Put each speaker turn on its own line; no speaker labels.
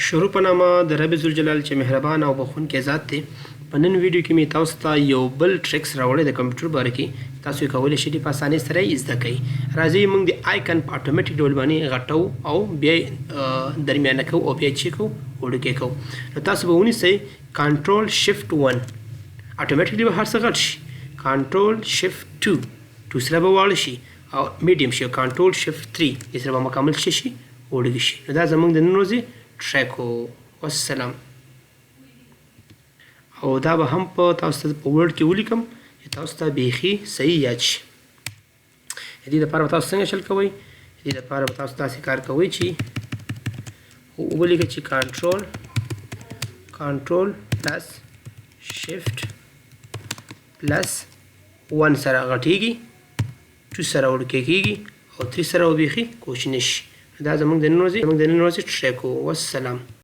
شروع په نامه د رب ذوالجلال چې مهربان او بخښونکی ذات دی. په نن ویډیو کې مې تاسو ته یو بل ټریکس راوړی د کمپیوټر باره کې. تاسو یې کولی شئ په اسانۍ سره یې زده کړئ. راځئ موږ د آیکن په اټومیټیک ډول باندې غټو او بیا یې درمیانه کوو او بیا یې چې کوو وړوکی کوو. نو تاسو به ونیسئ کنټرول شفټ 1 اټومیټیکلی به هر څه غټ شي. کنټرول شفټ 2 سره به واړه شي او میډیم شي. کنټرول شفټ 3 دې سره به مکمل شي وړوکی شي. نو دا زموږ د نن ورځې ټریک و. والسلام. او دا به هم په تاسو ته په ورډ کې ولیکم چې تاسو ته بیخي صحیح یاد شي. د دې لپاره به تاسو څنګه چل کوئ؟ د دې لپاره به تاسو داسې کار کوئ چې ولیکئ چې کنټرول پلس شفټ پلس 1 سره غټېږي، 2 سره وړوکی کېږي او 3 سره وبیخي کوچنی شي. دا زموږ د نن ورځې ټریک و. والسلام.